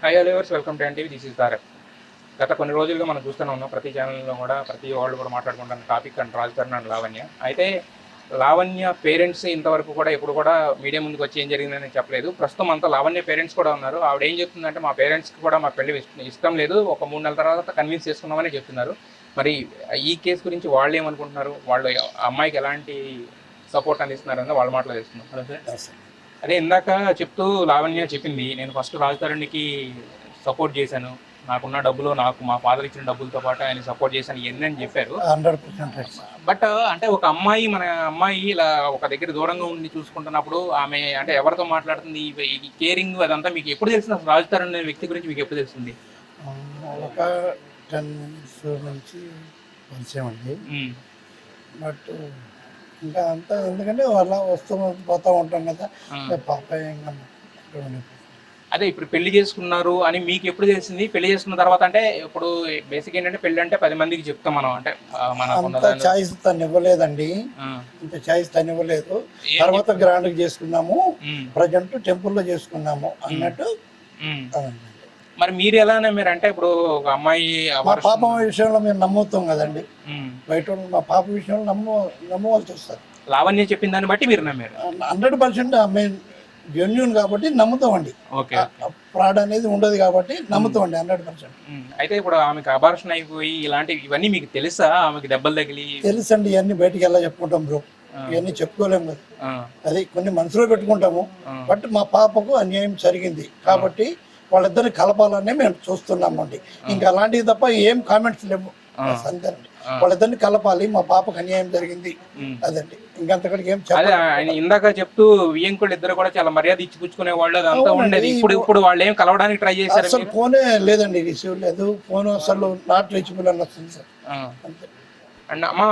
High viewers, welcome to NTV. This is Tarak. గత కొన్ని రోజులుగా మనం చూస్తూనే ఉన్నాం, ప్రతి ఛానల్లో కూడా ప్రతి వాళ్ళు కూడా మాట్లాడుకుంటున్న టాపిక్ అండ్ రాజకరణ్ అండ్ లావణ్య. అయితే లావణ్య పేరెంట్స్ ఇంతవరకు కూడా ఎప్పుడు కూడా మీడియా ముందుకు వచ్చి ఏం జరిగిందని చెప్పలేదు. ప్రస్తుతం అంతా లావణ్య పేరెంట్స్ కూడా ఉన్నారు. ఆవిడ ఏం చెప్తుందంటే, మా పేరెంట్స్కి కూడా మా పెళ్లి ఇష్టం లేదు, ఒక 3 నెలల తర్వాత కన్విన్స్ చేసుకున్నామని చెప్తున్నారు. మరి ఈ కేసు గురించి వాళ్ళు ఏమనుకుంటున్నారు, వాళ్ళు అమ్మాయికి ఎలాంటి సపోర్ట్ అందిస్తున్నారని వాళ్ళ మాటలో చేస్తున్నారు. Hello sir. అదే ఇందాక చెప్తూ లావణ్య చెప్పింది, నేను ఫస్ట్ రాజకరణ్కి సపోర్ట్ చేశాను, నాకున్న డబ్బులు, నాకు మా ఫాదర్ ఇచ్చిన డబ్బులతో పాటు ఆయన సపోర్ట్ చేశాను ఇవన్నీ అని చెప్పారు. 100%. బట్ అంటే ఒక అమ్మాయి, మన అమ్మాయి ఇలా ఒక దగ్గర దూరంగా ఉండి చూసుకుంటున్నప్పుడు ఆమె అంటే ఎవరితో మాట్లాడుతుంది, ఈ కేరింగ్ అదంతా మీకు ఎప్పుడు తెలిసింది? అసలు రాజకరణ్ అనే వ్యక్తి గురించి మీకు ఎప్పుడు తెలిసింది? ఒక 10 minutes నుంచి పరిచయం అండి. బట్ ఇంకా అంతా ఎందుకంటే వాళ్ళ వస్తూ పోతూ ఉంటాం కదా, పాప అదే ఇప్పుడు పెళ్లి చేసుకున్నారు అని మీకు ఎప్పుడు తెలిసింది? పెళ్లి చేసుకున్న తర్వాత అంటే ఇప్పుడు బేసిక్ ఏంటంటే పెళ్లి అంటే 10 మందికి చెప్తాం మనం, అంటే అంత చాయిస్ తను ఇవ్వలేదండి, ఇంత చాయిస్ తను ఇవ్వలేదు. తర్వాత గ్రాండ్ చేసుకున్నాము, ప్రజెంట్ టెంపుల్లో చేసుకున్నాము అన్నట్టు. మరి మీరు ఎలానే మీరు అంటే ఇప్పుడు ఒక అమ్మాయి మా పాప విషయంలో మేము నమ్ముతాం కదండి, బయట మా పాప విషయంలో నమ్మవలసి వస్తుంది. లావణ్య చెప్పిన దాన్ని బట్టి మీరు నమ్మారు? 100% అమ్మాయి జెన్యూన్ కాబట్టి నమ్ముతామండి. ఫ్రాడ్ అనేది ఉండదు కాబట్టి నమ్ముతామండి 100%. అయితే ఇప్పుడు ఆమెకు అబార్షన్ అయిపోయి ఇవన్నీ మీకు తెలుసా? ఆమెకి దెబ్బలు తగిలి తెలుసండి, ఇవన్నీ బయటికి ఎలా చెప్పుకుంటాం బ్రో, ఇవన్నీ చెప్పుకోలేము కదా, అది కొన్ని మనసులో పెట్టుకుంటాము. బట్ మా పాపకు అన్యాయం జరిగింది కాబట్టి వాళ్ళిద్దరిని కలపాలనే మేము చూస్తున్నామండి. ఇంకా అలాంటివి తప్ప ఏం కామెంట్స్ లేవు. అంతేనండి, వాళ్ళిద్దరిని కలపాలి, మా పాపకు అన్యాయం జరిగింది, అదండి. ఇంకంతకడికి ఏం చెప్పాలి. ఆయన ఇందాక చెప్తూ వియ్యంకుళ్ళు ఇద్దరు కూడా చాలా మర్యాద ఇచ్చి పుచ్చుకునే వాళ్ళు, అదంతా ఉండేది. ఇప్పుడు వాళ్ళు ఏం కలవడానికి ట్రై చేశారు? అసలు ఫోనే లేదండి, రిసీవ్ లేదు, ఫోన్ అసలు నాట్ రీచబుల్ అని వస్తుంది సార్. అంతే. అండ్ అమ్మా